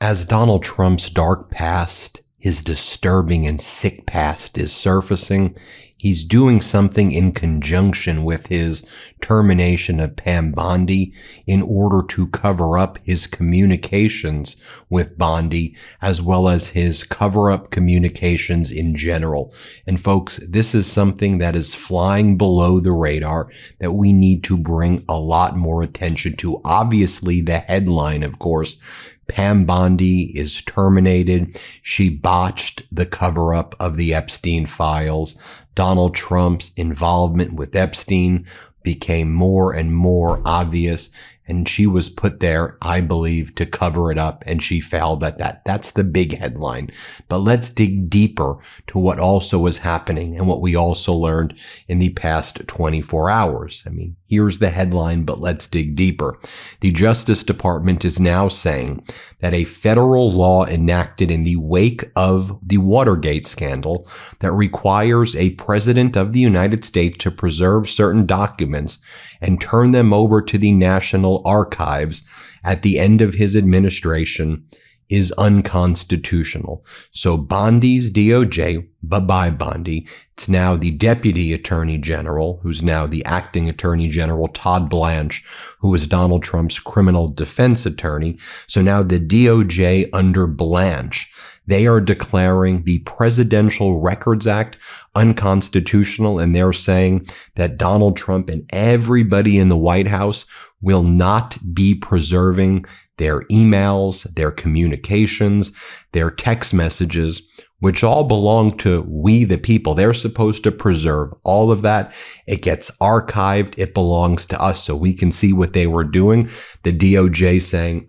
As Donald Trump's dark past, his disturbing and sick past is surfacing, he's doing something in conjunction with his termination of Pam Bondi in order to cover up his communications with Bondi, as well as his cover-up communications in general. And folks, this is something that is flying below the radar that we need to bring a lot more attention to. Obviously, the headline, of course, Pam Bondi is terminated. She botched the cover-up of the Epstein files. Donald Trump's involvement with Epstein became more and more obvious, and she was put there, I believe, to cover it up, and she failed at that. That's the big headline. But let's dig deeper to what also was happening and what we also learned in the past 24 hours. I mean, here's the headline, but let's dig deeper. The Justice Department is now saying that a federal law enacted in the wake of the Watergate scandal that requires a president of the United States to preserve certain documents and turn them over to the National Archives at the end of his administration is unconstitutional. So Bondi's DOJ, bye-bye Bondi, it's now the Deputy Attorney General, who's now the Acting Attorney General, Todd Blanche, who was Donald Trump's criminal defense attorney. So now the DOJ under Blanche, they are declaring the Presidential Records Act unconstitutional, and they're saying that Donald Trump and everybody in the White House will not be preserving their emails, their communications, their text messages, which all belong to we the people. They're supposed to preserve all of that. It gets archived. It belongs to us so we can see what they were doing. The DOJ saying,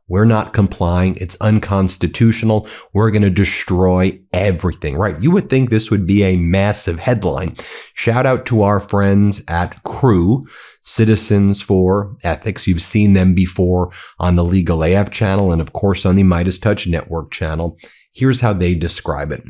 we're not complying. It's unconstitutional. We're going to destroy everything, right? You would think this would be a massive headline. Shout out to our friends at Crew, Citizens for Ethics. You've seen them before on the Legal AF channel and, of course, on the MeidasTouch Network channel. Here's how they describe it.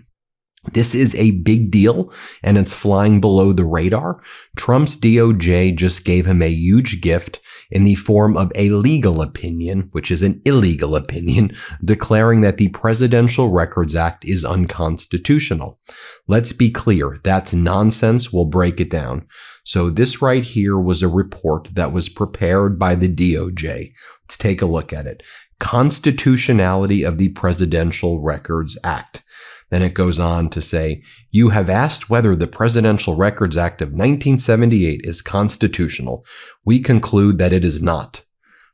This is a big deal, and it's flying below the radar. Trump's DOJ just gave him a huge gift in the form of a legal opinion, which is an illegal opinion, declaring that the Presidential Records Act is unconstitutional. Let's be clear, that's nonsense. We'll break it down. So this right here was a report that was prepared by the DOJ. Let's take a look at it. Constitutionality of the Presidential Records Act. Then it goes on to say, you have asked whether the Presidential Records Act of 1978 is constitutional. We conclude that it is not.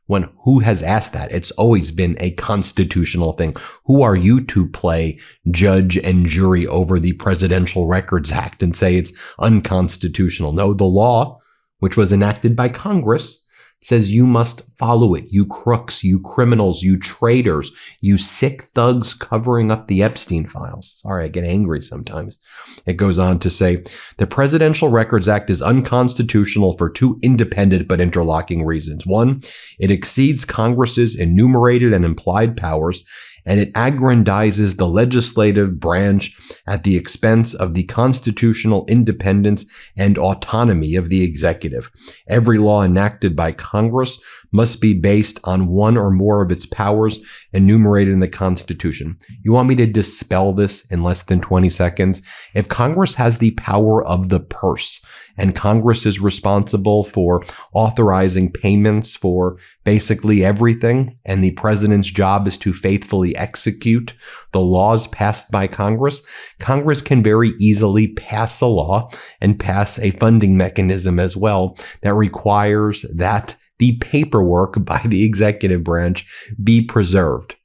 When who has asked that? It's always been a constitutional thing. Who are you to play judge and jury over the Presidential Records Act and say it's unconstitutional? No, the law, which was enacted by Congress, says you must follow it. You crooks, you criminals, you traitors, you sick thugs covering up the Epstein files. Sorry, I get angry sometimes. It goes on to say, the Presidential Records Act is unconstitutional for two independent but interlocking reasons. One, it exceeds Congress's enumerated and implied powers, and it aggrandizes the legislative branch at the expense of the constitutional independence and autonomy of the executive. Every law enacted by Congress must be based on one or more of its powers enumerated in the Constitution. You want me to dispel this in less than 20 seconds? If Congress has the power of the purse, and Congress is responsible for authorizing payments for basically everything, and the president's job is to faithfully execute the laws passed by Congress, Congress can very easily pass a law and pass a funding mechanism as well that requires that the paperwork by the executive branch be preserved.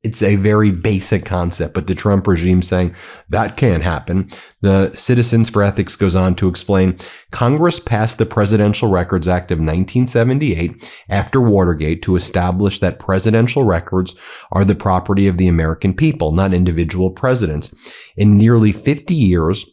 It's a very basic concept, but the Trump regime saying that can't happen. The Citizens for Ethics goes on to explain, Congress passed the Presidential Records Act of 1978 after Watergate to establish that presidential records are the property of the American people, not individual presidents. In nearly 50 years,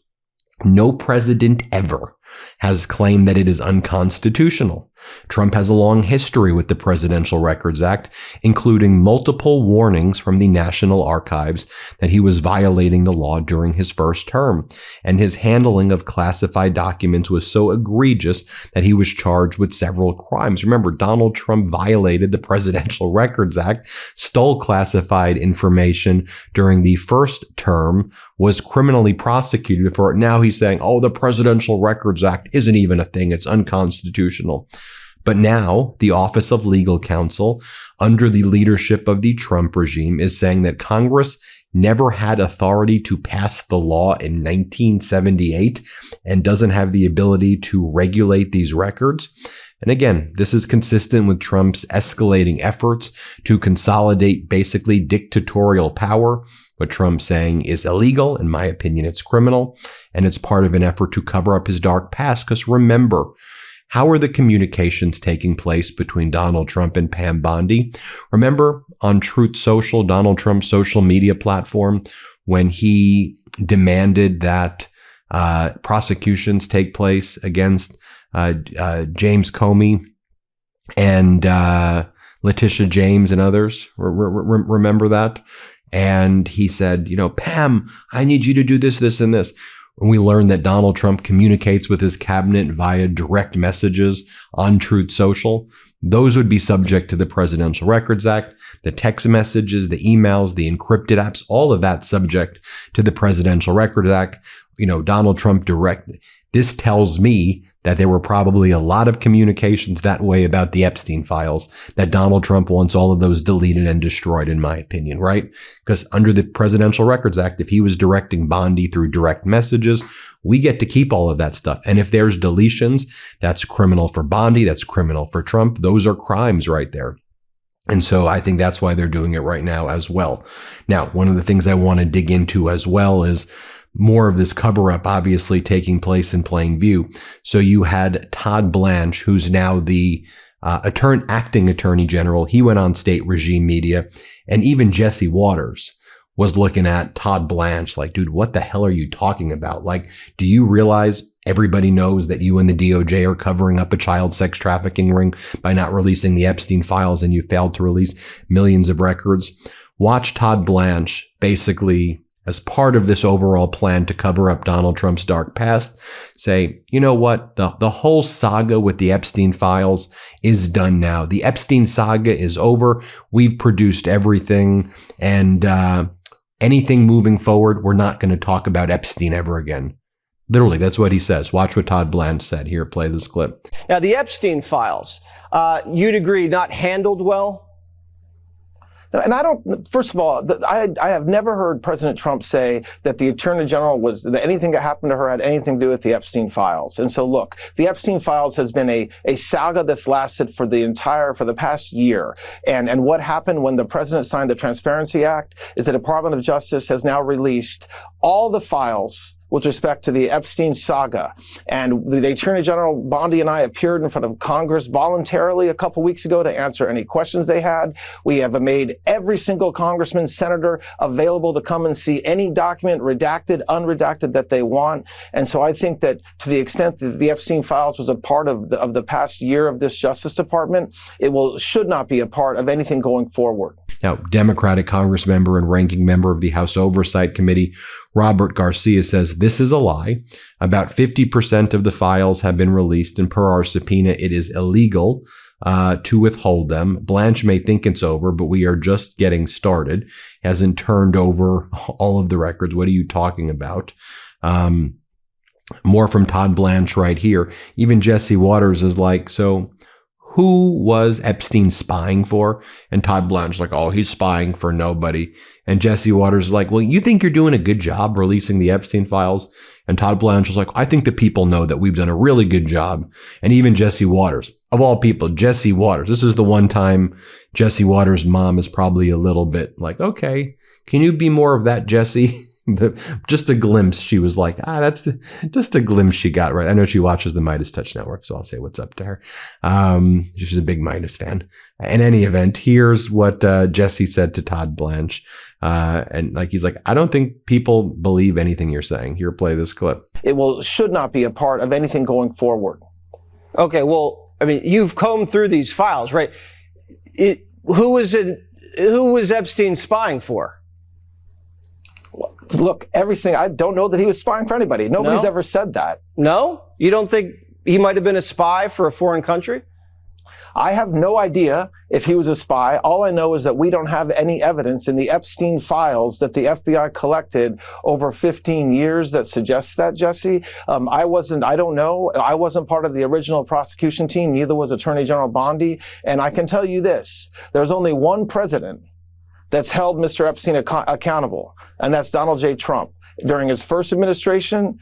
no president ever has claimed that it is unconstitutional. Trump has a long history with the Presidential Records Act, including multiple warnings from the National Archives that he was violating the law during his first term, and his handling of classified documents was so egregious that he was charged with several crimes. Remember, Donald Trump violated the Presidential Records Act, stole classified information during the first term, was criminally prosecuted for it. Now he's saying, oh, the Presidential Records Act isn't even a thing. It's unconstitutional. But now the Office of Legal Counsel, under the leadership of the Trump regime, is saying that Congress never had authority to pass the law in 1978 and doesn't have the ability to regulate these records. And again, this is consistent with Trump's escalating efforts to consolidate basically dictatorial power. What Trump's saying is illegal. In my opinion, it's criminal. And it's part of an effort to cover up his dark past. Because remember, how are the communications taking place between Donald Trump and Pam Bondi? Remember on Truth Social, Donald Trump's social media platform, when he demanded that prosecutions take place against James Comey and Letitia James and others? Remember that? And he said, Pam, I need you to do this, this, and this. When we learned that Donald Trump communicates with his cabinet via direct messages on Truth Social, those would be subject to the Presidential Records Act. The text messages, the emails, the encrypted apps, all of that subject to the Presidential Records Act. Donald Trump directly. This tells me that there were probably a lot of communications that way about the Epstein files, that Donald Trump wants all of those deleted and destroyed, in my opinion, right? Because under the Presidential Records Act, if he was directing Bondi through direct messages, we get to keep all of that stuff. And if there's deletions, that's criminal for Bondi, that's criminal for Trump. Those are crimes right there. And so I think that's why they're doing it right now as well. Now, one of the things I want to dig into as well is more of this cover-up obviously taking place in plain view. So you had Todd Blanche, who's now the acting attorney general. He went on state regime media, and even Jesse Waters was looking at Todd Blanche like, dude, what the hell are you talking about? Like, do you realize everybody knows that you and the DOJ are covering up a child sex trafficking ring by not releasing the Epstein files, and you failed to release millions of records? Watch Todd Blanche basically, as part of this overall plan to cover up Donald Trump's dark past, say, you know what? The whole saga with the Epstein files is done now. The Epstein saga is over. We've produced everything. And anything moving forward, we're not going to talk about Epstein ever again. Literally, that's what he says. Watch what Todd Blanche said. Here, play this clip. Now, the Epstein files, you'd agree, not handled well? And I don't, first of all, I have never heard President Trump say that the Attorney General that anything that happened to her had anything to do with the Epstein files. And so look, the Epstein files has been a saga that's lasted for the past year. And what happened when the president signed the Transparency Act is the Department of Justice has now released all the files with respect to the Epstein saga. And the Attorney General Bondi and I appeared in front of Congress voluntarily a couple weeks ago to answer any questions they had. We have made every single congressman, senator available to come and see any document, redacted, unredacted, that they want. And so I think that to the extent that the Epstein files was a part of the past year of this Justice Department, it should not be a part of anything going forward. Now, Democratic Congress member and ranking member of the House Oversight Committee, Robert Garcia, says this is a lie. About 50% of the files have been released, and per our subpoena, it is illegal to withhold them. Blanche may think it's over, but we are just getting started. Hasn't turned over all of the records. What are you talking about? More from Todd Blanche right here. Even Jesse Waters is like, so who was Epstein spying for? And Todd Blanche's like, oh, he's spying for nobody. And Jesse Waters is like, well, you think you're doing a good job releasing the Epstein files? And Todd Blanche is like, I think the people know that we've done a really good job. And even Jesse Waters, of all people, Jesse Waters, this is the one time Jesse Waters' mom is probably a little bit like, okay, can you be more of that, Jesse? Just a glimpse. She was like, that's just a glimpse she got, right? I know she watches the MeidasTouch network, so I'll say what's up to her. She's a big Meidas fan. In any event, here's what Jesse said to Todd Blanche. And he's like, I don't think people believe anything you're saying. Here, play this clip. It should not be a part of anything going forward. Okay, well, I mean, you've combed through these files, right? Who was Epstein spying for? Look, I don't know that he was spying for anybody. Nobody's ever said that. No? You don't think he might have been a spy for a foreign country? I have no idea if he was a spy. All I know is that we don't have any evidence in the Epstein files that the FBI collected over 15 years that suggests that, Jesse. I don't know. I wasn't part of the original prosecution team. Neither was Attorney General Bondi. And I can tell you this, there's only one president that's held Mr. Epstein accountable, and that's Donald J. Trump. During his first administration,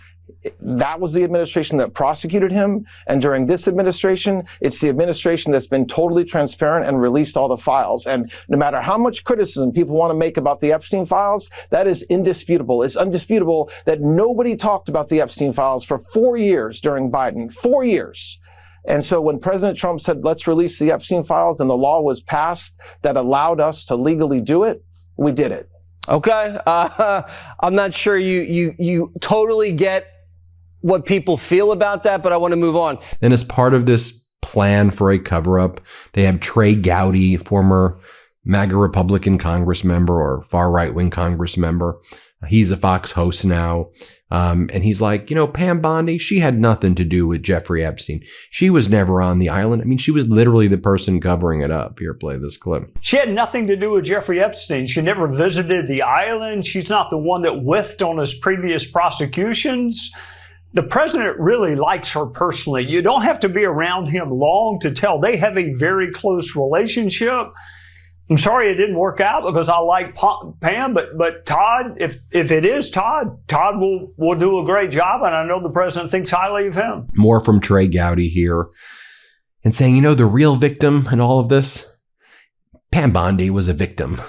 that was the administration that prosecuted him. And during this administration, it's the administration that's been totally transparent and released all the files. And no matter how much criticism people want to make about the Epstein files, that is indisputable. It's undisputable that nobody talked about the Epstein files for 4 years during Biden. 4 years. And so when President Trump said, let's release the Epstein files, and the law was passed that allowed us to legally do it, we did it. Okay. I'm not sure you totally get what people feel about that, but I want to move on. Then as part of this plan for a cover-up, they have Trey Gowdy, former MAGA Republican Congress member or far right-wing Congress member. He's a Fox host now. And he's like, Pam Bondi, she had nothing to do with Jeffrey Epstein. She was never on the island. I mean, she was literally the person covering it up. Here, play this clip. She had nothing to do with Jeffrey Epstein. She never visited the island. She's not the one that whiffed on his previous prosecutions. The president really likes her personally. You don't have to be around him long to tell they have a very close relationship. I'm sorry it didn't work out because I like Pam, but Todd, if it is Todd will do a great job, and I know the president thinks highly of him. More from Trey Gowdy here, and saying, the real victim in all of this, Pam Bondi was a victim.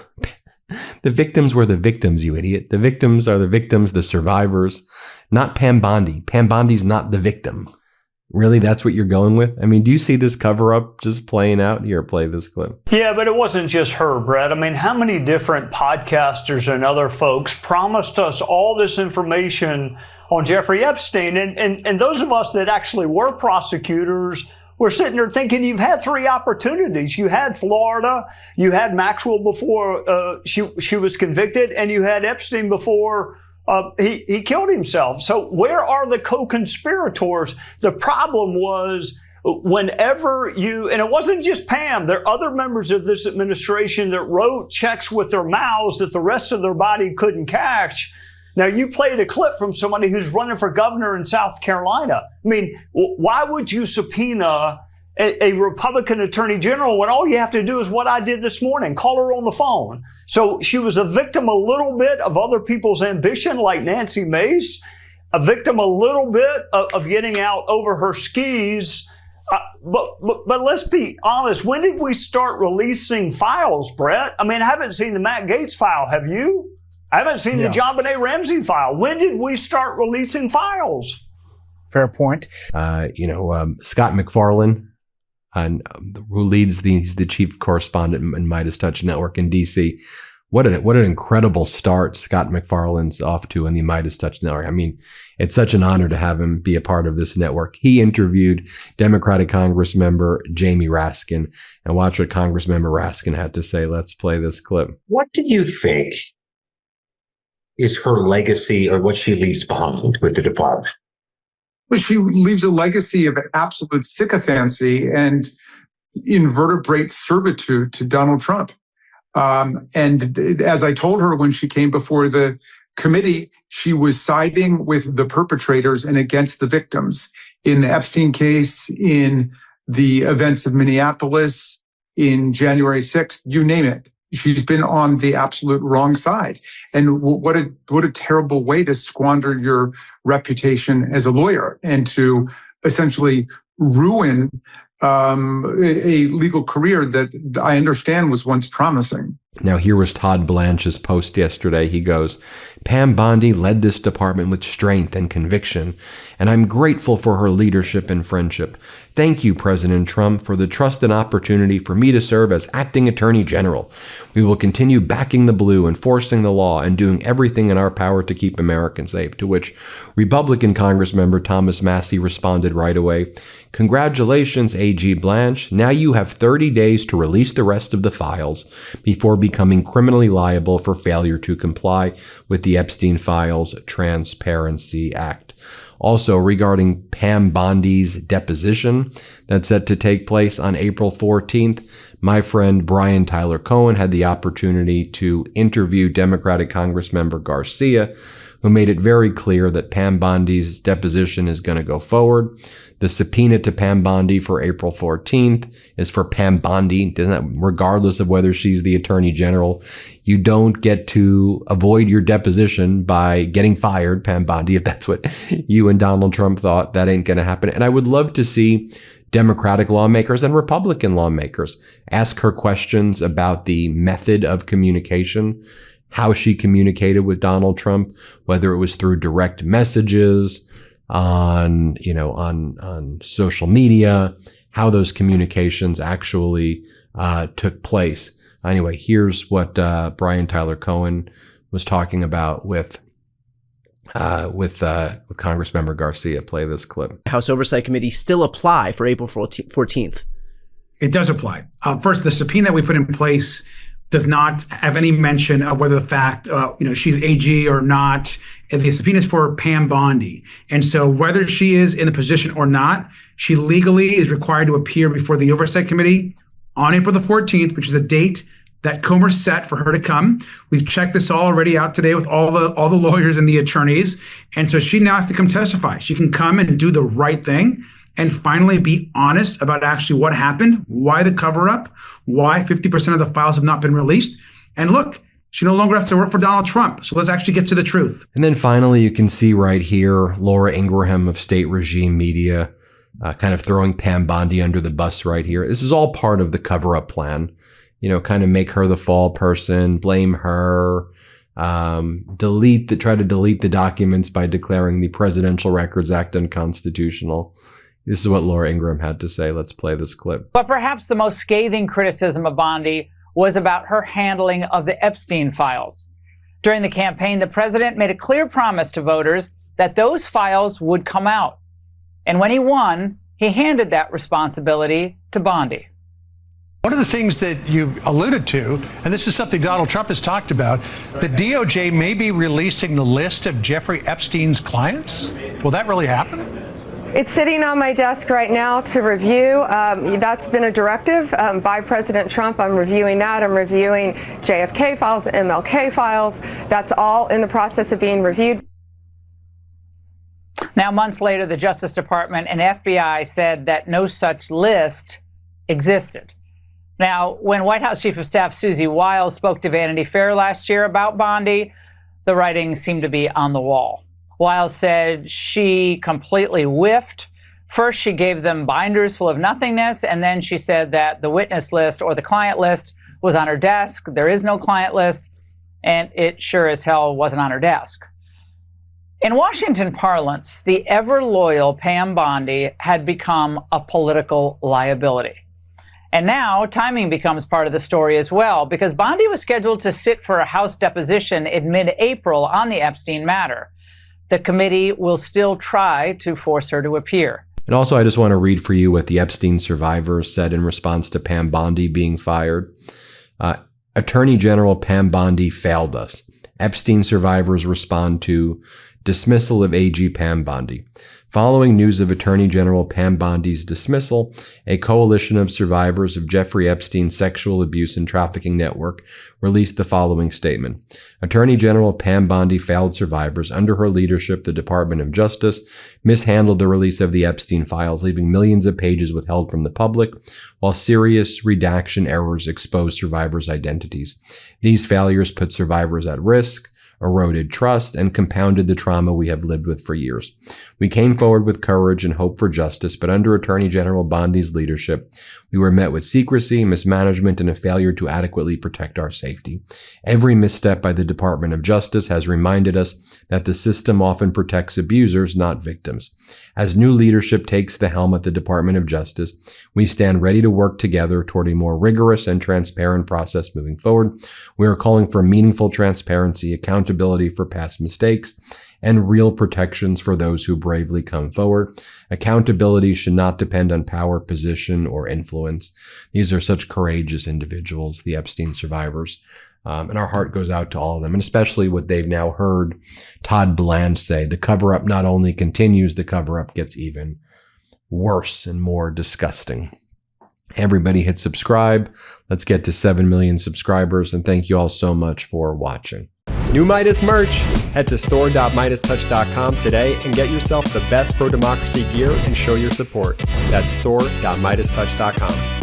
The victims were the victims, you idiot. The victims are the victims, the survivors, not Pam Bondi. Pam Bondi's not the victim. Really? That's what you're going with? I mean, do you see this cover up just playing out? Here, play this clip. Yeah, but it wasn't just her, Brett. I mean, how many different podcasters and other folks promised us all this information on Jeffrey Epstein? And those of us that actually were prosecutors were sitting there thinking, you've had 3 opportunities. You had Florida, you had Maxwell before she was convicted, and you had Epstein before he killed himself. So where are the co-conspirators? The problem was whenever and it wasn't just Pam, there are other members of this administration that wrote checks with their mouths that the rest of their body couldn't catch. Now, you played a clip from somebody who's running for governor in South Carolina. I mean, why would you subpoena a Republican attorney general when all you have to do is what I did this morning, call her on the phone? So she was a victim a little bit of other people's ambition, like Nancy Mace, a victim a little bit of getting out over her skis. But let's be honest, when did we start releasing files, Brett? I mean, I haven't seen the Matt Gaetz file, have you? I haven't seen the John Benet Ramsey file. When did we start releasing files? Fair point. Scott MacFarlane, who leads he's the chief correspondent in MeidasTouch Network in DC. What an incredible start Scott MacFarlane's off to in the MeidasTouch Network. I mean, it's such an honor to have him be a part of this network. He interviewed Democratic Congress member Jamie Raskin, and watch what Congressmember Raskin had to say. Let's play this clip. What do you think is her legacy, or what she leaves behind with the department? Well, she leaves a legacy of absolute sycophancy and invertebrate servitude to Donald Trump. And as I told her when she came before the committee, she was siding with the perpetrators and against the victims in the Epstein case, in the events of Minneapolis, in January 6th, you name it. She's been on the absolute wrong side. And what a terrible way to squander your reputation as a lawyer and to essentially ruin a legal career that I understand was once promising. Now, here was Todd Blanche's post yesterday. He goes, Pam Bondi led this department with strength and conviction, and I'm grateful for her leadership and friendship. Thank you, President Trump, for the trust and opportunity for me to serve as acting attorney general. We will continue backing the blue, enforcing the law, and doing everything in our power to keep Americans safe. To which Republican Congressmember Thomas Massey responded right away, congratulations, AG Blanche, now you have 30 days to release the rest of the files before becoming criminally liable for failure to comply with the Epstein Files Transparency Act. Also, regarding Pam Bondi's deposition that's set to take place on April 14th, my friend Brian Tyler Cohen had the opportunity to interview Democratic Congressmember Garcia, who made it very clear that Pam Bondi's deposition is going to go forward. The subpoena to Pam Bondi for April 14th is for Pam Bondi, regardless of whether she's the Attorney General. You don't get to avoid your deposition by getting fired, Pam Bondi, if that's what you and Donald Trump thought. That ain't going to happen. And I would love to see Democratic lawmakers and Republican lawmakers ask her questions about the method of communication, how she communicated with Donald Trump, whether it was through direct messages on social media, how those communications actually took place. Anyway, here's what Brian Tyler Cohen was talking about with Congressmember Garcia. Play this clip. House Oversight Committee still apply for April 14th? It does apply. First, the subpoena we put in place does not have any mention of whether the fact, she's AG or not. The subpoena is for Pam Bondi. And so whether she is in the position or not, she legally is required to appear before the Oversight Committee on April the 14th, which is a date that Comer set for her to come. We've checked this already out today with all the lawyers and the attorneys. And so she now has to come testify. She can come and do the right thing and finally be honest about actually what happened, why the cover-up, why 50% of the files have not been released. And look, she no longer has to work for Donald Trump. So let's actually get to the truth. And then finally, you can see right here, Laura Ingraham of State Regime Media kind of throwing Pam Bondi under the bus right here. This is all part of the cover-up plan. Kind of make her the fall person, blame her, try to delete the documents by declaring the Presidential Records Act unconstitutional. This is what Laura Ingraham had to say. Let's play this clip. But perhaps the most scathing criticism of Bondi was about her handling of the Epstein files. During the campaign, the president made a clear promise to voters that those files would come out. And when he won, he handed that responsibility to Bondi. One of the things that you alluded to, and this is something Donald Trump has talked about, the DOJ may be releasing the list of Jeffrey Epstein's clients. Will that really happen? It's sitting on my desk right now to review. That's been a directive by President Trump. I'm reviewing that. I'm reviewing JFK files, MLK files. That's all in the process of being reviewed. Now, months later, the Justice Department and FBI said that no such list existed. Now, when White House Chief of Staff Susie Wiles spoke to Vanity Fair last year about Bondi, the writing seemed to be on the wall. Wiles said she completely whiffed. First, she gave them binders full of nothingness, and then she said that the witness list or the client list was on her desk. There is no client list, and it sure as hell wasn't on her desk. In Washington parlance, the ever-loyal Pam Bondi had become a political liability. And now timing becomes part of the story as well, because Bondi was scheduled to sit for a House deposition in mid-April on the Epstein matter. The committee will still try to force her to appear. And also, I just want to read for you what the Epstein survivors said in response to Pam Bondi being fired. Attorney General Pam Bondi failed us. Epstein survivors respond to dismissal of AG Pam Bondi. Following news of Attorney General Pam Bondi's dismissal, a coalition of survivors of Jeffrey Epstein's sexual abuse and trafficking network released the following statement. Attorney General Pam Bondi failed survivors. Under her leadership, the Department of Justice mishandled the release of the Epstein files, leaving millions of pages withheld from the public, while serious redaction errors exposed survivors' identities. These failures put survivors at risk, eroded trust, and compounded the trauma we have lived with for years. We came forward with courage and hope for justice, but under Attorney General Bondi's leadership, we were met with secrecy, mismanagement, and a failure to adequately protect our safety. Every misstep by the Department of Justice has reminded us that the system often protects abusers, not victims. As new leadership takes the helm at the Department of Justice, we stand ready to work together toward a more rigorous and transparent process moving forward. We are calling for meaningful transparency, accountability, accountability for past mistakes, and real protections for those who bravely come forward. Accountability should not depend on power, position, or influence. These are such courageous individuals, the Epstein survivors. And our heart goes out to all of them, and especially what they've now heard Todd Bland say. The cover-up not only continues, the cover-up gets even worse and more disgusting. Everybody hit subscribe. Let's get to 7 million subscribers, and thank you all so much for watching. New Meidas merch. Head to store.MeidasTouch.com today and get yourself the best pro-democracy gear and show your support. That's store.MeidasTouch.com.